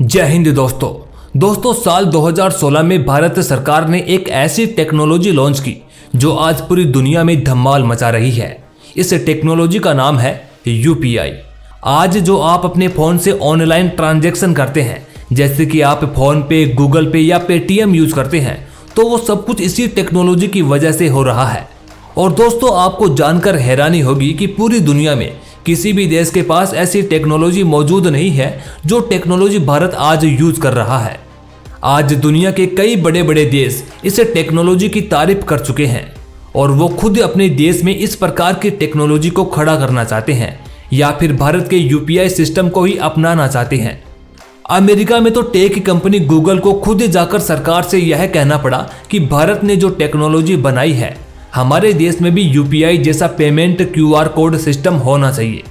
जय हिंद दोस्तों साल 2016 में भारत सरकार ने एक ऐसी टेक्नोलॉजी लॉन्च की जो आज पूरी दुनिया में धमाल मचा रही है। इस टेक्नोलॉजी का नाम है यूपीआई। आज जो आप अपने फोन से ऑनलाइन ट्रांजैक्शन करते हैं, जैसे कि आप फोन पे, गूगल पे या पेटीएम यूज करते हैं, तो वो सब कुछ इसी टेक्नोलॉजी की वजह से हो रहा है। और दोस्तों, आपको जानकर हैरानी होगी कि पूरी दुनिया में किसी भी देश के पास ऐसी टेक्नोलॉजी मौजूद नहीं है जो टेक्नोलॉजी भारत आज यूज कर रहा है। आज दुनिया के कई बड़े बड़े देश इस टेक्नोलॉजी की तारीफ कर चुके हैं और वो खुद अपने देश में इस प्रकार की टेक्नोलॉजी को खड़ा करना चाहते हैं या फिर भारत के यूपीआई सिस्टम को ही अपनाना चाहते हैं। अमेरिका में तो टेक कंपनी गूगल को खुद जाकर सरकार से यह कहना पड़ा कि भारत ने जो टेक्नोलॉजी बनाई है, हमारे देश में भी यूपीआई जैसा पेमेंट क्यूआर कोड सिस्टम होना चाहिए।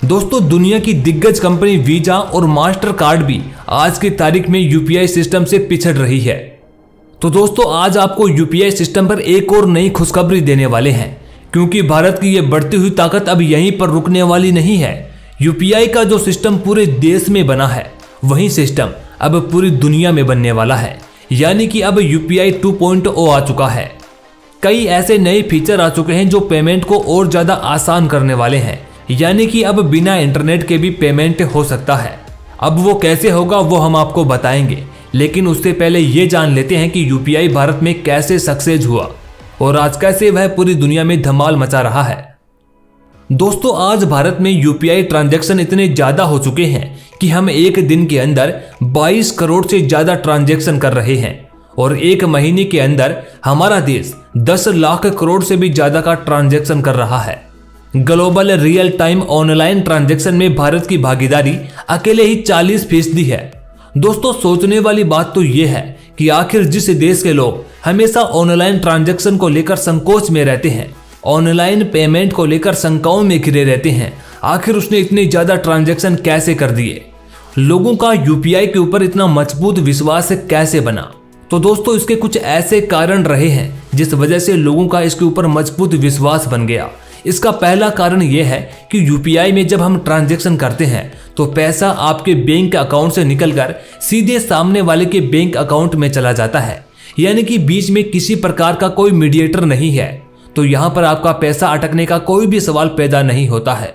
दोस्तों, दुनिया की दिग्गज कंपनी वीजा और मास्टर कार्ड भी आज की तारीख में यूपीआई सिस्टम से पिछड़ रही है। तो दोस्तों, आज आपको यूपीआई सिस्टम पर एक और नई खुशखबरी देने वाले हैं, क्योंकि भारत की यह बढ़ती हुई ताकत अब यहीं पर रुकने वाली नहीं है। यूपीआई का जो सिस्टम पूरे देश में बना है, वही सिस्टम अब पूरी दुनिया में बनने वाला है। यानी कि अब यूपीआई 2.0 आ चुका है। कई ऐसे नए फीचर आ चुके हैं जो पेमेंट को और ज्यादा आसान करने वाले हैं। यानी कि अब बिना इंटरनेट के भी पेमेंट हो सकता है। अब वो कैसे होगा वो हम आपको बताएंगे, लेकिन उससे पहले ये जान लेते हैं कि यूपीआई भारत में कैसे सक्सेस हुआ और आज कैसे वह पूरी दुनिया में धमाल मचा रहा है। दोस्तों, आज भारत में यूपीआई ट्रांजैक्शन इतने ज्यादा हो चुके हैं कि हम एक दिन के अंदर 22 करोड़ से ज्यादा ट्रांजैक्शन कर रहे हैं और एक महीने के अंदर हमारा देश 10 लाख करोड़ से भी ज्यादा का ट्रांजैक्शन कर रहा है। Global real time online transaction में भारत की भागीदारी अकेले ही 40% है। दोस्तों, सोचने वाली बात तो यह है कि आखिर जिस देश के लोग हमेशा ऑनलाइन ट्रांजैक्शन को लेकर संकोच में रहते हैं, ऑनलाइन पेमेंट को लेकर शंकाओं में घिरे रहते हैं, आखिर उसने इतने ज्यादा ट्रांजैक्शन कैसे कर दिए? लोगों का यूपीआई के ऊपर इतना मजबूत विश्वास कैसे बना? तो दोस्तों, इसके कुछ ऐसे कारण रहे हैं जिस वजह से लोगों का इसके ऊपर मजबूत विश्वास बन गया। इसका पहला कारण यह है कि यूपीआई में जब हम ट्रांजैक्शन करते हैं तो पैसा आपके बैंक अकाउंट से निकलकर सीधे सामने वाले के बैंक अकाउंट में चला जाता है। यानी कि बीच में किसी प्रकार का कोई मीडिएटर नहीं है, तो यहाँ पर आपका पैसा अटकने का कोई भी सवाल पैदा नहीं होता है।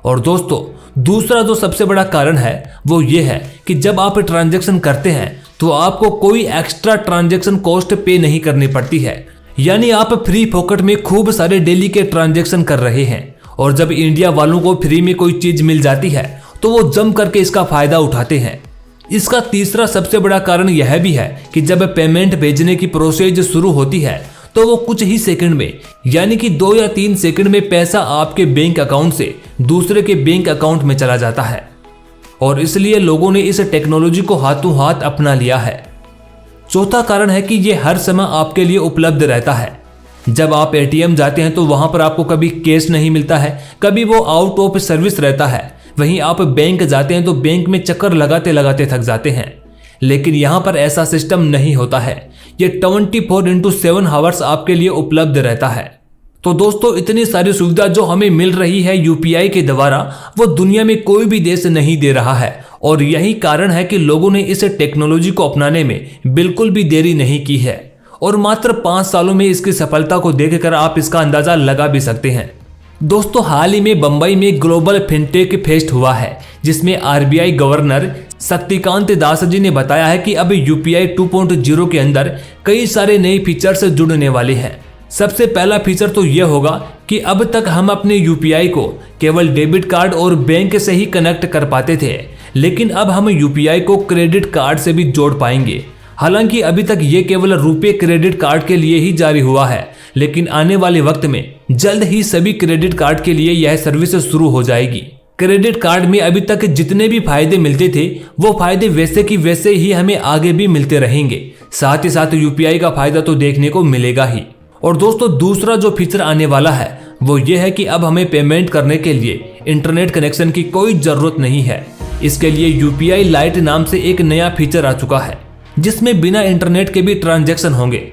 और दोस्तों, दूसरा जो सबसे बड़ा कारण है वो ये है कि जब आप ट्रांजैक्शन करते हैं तो आपको कोई एक्स्ट्रा ट्रांजैक्शन कॉस्ट पे नहीं करनी पड़ती है। यानी आप फ्री फोकट में खूब सारे डेली के ट्रांजैक्शन कर रहे हैं और जब इंडिया वालों को फ्री में कोई चीज मिल जाती है तो वो जम करके इसका फायदा उठाते हैं। इसका तीसरा सबसे बड़ा कारण यह भी है कि जब पेमेंट भेजने की प्रोसेस शुरू होती है तो वो कुछ ही सेकंड में, यानी कि 2 या 3 सेकंड में पैसा आपके बैंक अकाउंट से दूसरे के बैंक अकाउंट में चला जाता है और इसलिए लोगों ने इस टेक्नोलॉजी को हाथों हाथ अपना लिया है। चौथा कारण है कि ये हर समय आपके लिए उपलब्ध रहता है। जब आप एटीएम जाते हैं तो वहां पर आपको कभी कैश नहीं मिलता है, कभी वो आउट ऑफ सर्विस रहता है। वहीं आप बैंक जाते हैं तो बैंक में चक्कर लगाते लगाते थक जाते हैं, लेकिन यहाँ पर ऐसा सिस्टम नहीं होता है। ये 24/7 आवर्स आपके लिए उपलब्ध रहता है। तो दोस्तों, इतनी सारी सुविधा जो हमें मिल रही है यूपीआई के द्वारा, वो दुनिया में कोई भी देश नहीं दे रहा है और यही कारण है कि लोगों ने इस टेक्नोलॉजी को अपनाने में बिल्कुल भी देरी नहीं की है और मात्र 5 सालों में इसकी सफलता को देखकर आप इसका अंदाजा लगा भी सकते हैं। दोस्तों, हाल ही में बंबई में ग्लोबल फिनटेक फेस्ट हुआ है, जिसमें आरबीआई गवर्नर शक्तिकांत दास जी ने बताया है कि अब यूपीआई 2.0 के अंदर कई सारे नए फीचर्स जुड़ने वाले हैं। सबसे पहला फीचर तो यह होगा कि अब तक हम अपने यूपीआई को केवल डेबिट कार्ड और बैंक से ही कनेक्ट कर पाते थे, लेकिन अब हम यूपीआई को क्रेडिट कार्ड से भी जोड़ पाएंगे। हालांकि अभी तक ये केवल रुपए क्रेडिट कार्ड के लिए ही जारी हुआ है, लेकिन आने वाले वक्त में जल्द ही सभी क्रेडिट कार्ड के लिए यह सर्विस शुरू हो जाएगी। क्रेडिट कार्ड में अभी तक जितने भी फायदे मिलते थे वो फायदे वैसे की वैसे ही हमें आगे भी मिलते रहेंगे। साथ ही साथ यूपीआई का फायदा तो देखने को मिलेगा ही। और दोस्तों, दूसरा जो फीचर आने वाला है वो ये है कि अब हमें पेमेंट करने के लिए इंटरनेट कनेक्शन की कोई जरूरत नहीं है। इसके लिए यूपीआई लाइट नाम से एक नया फीचर आ चुका है, जिसमें बिना इंटरनेट के भी ट्रांजैक्शन होंगे।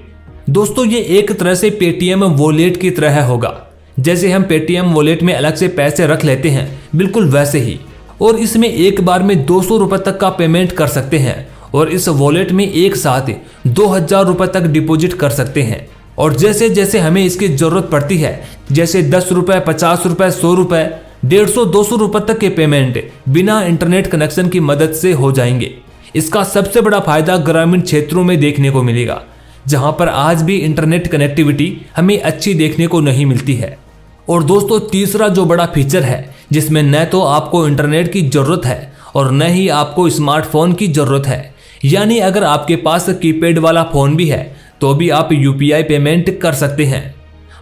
दोस्तों, ये एक तरह से पेटीएम वॉलेट की तरह होगा। जैसे हम पेटीएम वॉलेट में अलग से पैसे रख लेते हैं, बिल्कुल वैसे ही और इसमें एक बार में 200 रुपए तक का पेमेंट कर सकते हैं और इस वॉलेट में एक साथ 2000 रुपए तक डिपॉजिट कर सकते हैं। और जैसे जैसे हमें इसकी जरूरत पड़ती है, जैसे 10 रुपए, 50 रुपए, 100 रुपए, 150, 200 रुपए तक के पेमेंट बिना इंटरनेट कनेक्शन की मदद से हो जाएंगे। इसका सबसे बड़ा फायदा ग्रामीण क्षेत्रों में देखने को मिलेगा, जहां पर आज भी इंटरनेट कनेक्टिविटी हमें अच्छी देखने को नहीं मिलती है। और दोस्तों, तीसरा जो बड़ा फीचर है, जिसमें न तो आपको इंटरनेट की जरूरत है और न ही आपको स्मार्टफोन की जरूरत है, यानी अगर आपके पास कीपैड वाला फोन भी है तो भी आप यूपीआई पेमेंट कर सकते हैं।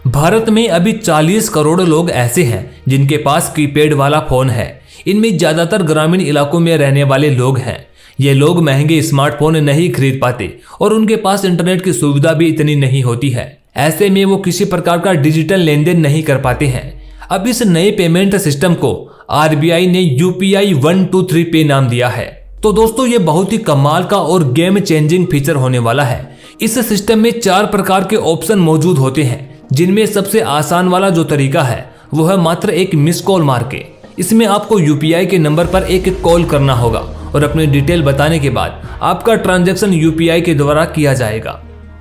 भारत में अभी 40 करोड़ लोग ऐसे हैं जिनके पास कीपैड वाला फोन है। इनमें ज्यादातर ग्रामीण इलाकों में रहने वाले लोग हैं। ये लोग महंगे स्मार्टफोन नहीं खरीद पाते और उनके पास इंटरनेट की सुविधा भी इतनी नहीं होती है। ऐसे में वो किसी प्रकार का डिजिटल लेन देन नहीं कर पाते हैं। अब इस नए पेमेंट सिस्टम को आरबीआई ने यूपीआई 123 पे नाम दिया है। तो दोस्तों, ये बहुत ही कमाल का और गेम चेंजिंग फीचर होने वाला है। इस सिस्टम में 4 प्रकार के ऑप्शन मौजूद होते हैं, जिनमें सबसे आसान वाला जो तरीका है वो है मात्र एक मिस कॉल मार के। इसमें आपको यूपीआई के नंबर पर एक कॉल करना होगा और अपनी डिटेल बताने के बाद आपका ट्रांजैक्शन यूपीआई के द्वारा किया जाएगा।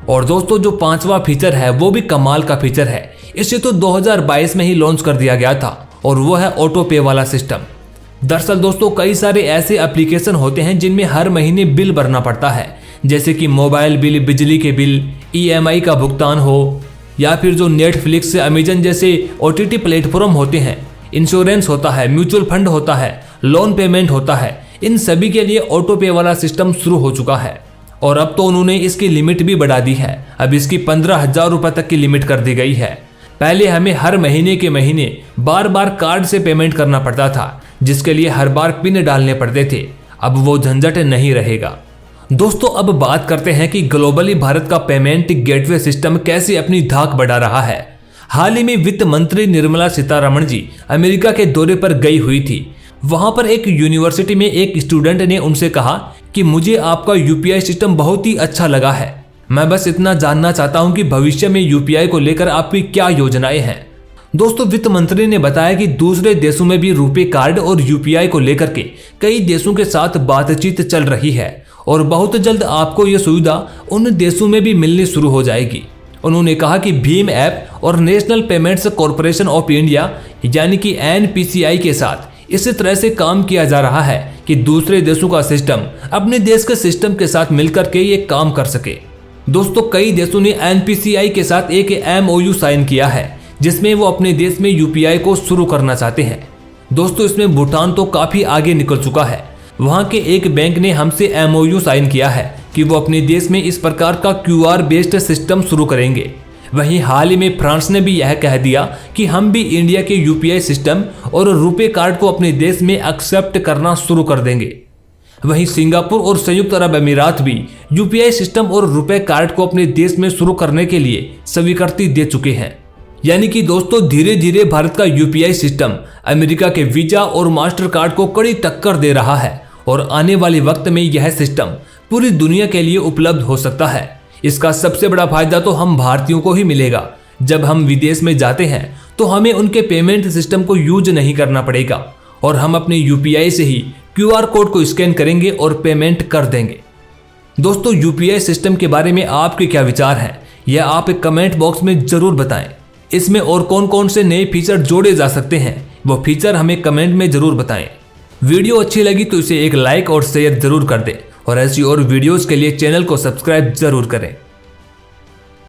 और दोस्तों, जो 5वां फीचर है वो भी कमाल का फीचर है। इसे तो 2022 में ही लॉन्च कर दिया गया था और वो है ऑटो पे वाला सिस्टम। दरअसल दोस्तों, कई सारे ऐसे एप्लीकेशन होते हैं जिनमें हर महीने बिल भरना पड़ता है, जैसे कि मोबाइल बिल, बिजली के बिल, ईएमआई का भुगतान हो, या फिर जो नेटफ्लिक्स, अमेजन जैसे ओटीटी प्लेटफॉर्म होते हैं, इंश्योरेंस होता है, म्यूचुअल फंड होता है, लोन पेमेंट होता है। इन सभी के लिए ऑटो पे वाला सिस्टम शुरू हो चुका है और अब तो उन्होंने इसकी लिमिट भी बढ़ा दी है। अब इसकी 15,000 रुपए तक की लिमिट कर दी गई है। पहले हमें हर महीने के महीने बार बार कार्ड से पेमेंट करना पड़ता था, जिसके लिए हर बार पिन डालने पड़ते थे। अब वो झंझट नहीं रहेगा। दोस्तों, अब बात करते हैं कि ग्लोबली भारत का पेमेंट गेटवे सिस्टम कैसे अपनी धाक बढ़ा रहा है। हाल ही में वित्त मंत्री निर्मला सीतारमण जी अमेरिका के दौरे पर गई हुई थी। वहां पर एक यूनिवर्सिटी में एक स्टूडेंट ने उनसे कहा कि मुझे आपका यूपीआई सिस्टम बहुत ही अच्छा लगा है। मैं बस इतना जानना चाहता हूं कि भविष्य में यूपीआई को लेकर आपकी क्या योजनाएं हैं। दोस्तों, वित्त मंत्री ने बताया कि दूसरे देशों में भी रुपे कार्ड और यूपीआई को लेकर के कई देशों के साथ बातचीत चल रही है और बहुत जल्द आपको यह सुविधा उन देशों में भी मिलनी शुरू हो जाएगी। उन्होंने कहा कि भीम ऐप और national payments corporation of India यानी कि एनपीसीआई के साथ इसी तरह से काम किया जा रहा है कि दूसरे देशों का सिस्टम अपने देश के सिस्टम के साथ मिलकर के ये काम कर सके। दोस्तों, कई देशों ने एनपीसीआई के साथ एक एमओयू साइन किया है, जिसमें वो अपने देश में यूपीआई को शुरू करना चाहते हैं। दोस्तों, इसमें भूटान तो काफी आगे निकल चुका है। वहां के एक बैंक ने हमसे एमओयू साइन किया है कि वो अपने देश में इस प्रकार का क्यूआर बेस्ड सिस्टम शुरू करेंगे। वहीं हाल ही में फ्रांस ने भी यह कह दिया कि हम भी इंडिया के यूपीआई सिस्टम और रुपे कार्ड को अपने देश में एक्सेप्ट करना शुरू कर देंगे। वहीं सिंगापुर और संयुक्त अरब अमीरात भी यूपीआई सिस्टम और रुपे कार्ड को अपने देश में शुरू करने के लिए स्वीकृति दे चुके हैं। यानी कि दोस्तों, धीरे धीरे भारत का यूपीआई सिस्टम अमेरिका के वीजा और मास्टर कार्ड को कड़ी टक्कर दे रहा है और आने वाले वक्त में यह सिस्टम पूरी दुनिया के लिए उपलब्ध हो सकता है। इसका सबसे बड़ा फायदा तो हम भारतीयों को ही मिलेगा। जब हम विदेश में जाते हैं तो हमें उनके पेमेंट सिस्टम को यूज नहीं करना पड़ेगा और हम अपने यूपीआई से ही क्यूआर कोड को स्कैन करेंगे और पेमेंट कर देंगे। दोस्तों, यूपीआई सिस्टम के बारे में आपके क्या विचार हैं, यह आप कमेंट बॉक्स में जरूर बताएं। इसमें और कौन कौन से नए फीचर जोड़े जा सकते हैं, वो फीचर हमें कमेंट में जरूर बताएं। वीडियो अच्छी लगी तो इसे एक लाइक और शेयर जरूर कर दें और ऐसी और वीडियोस के लिए चैनल को सब्सक्राइब जरूर करें।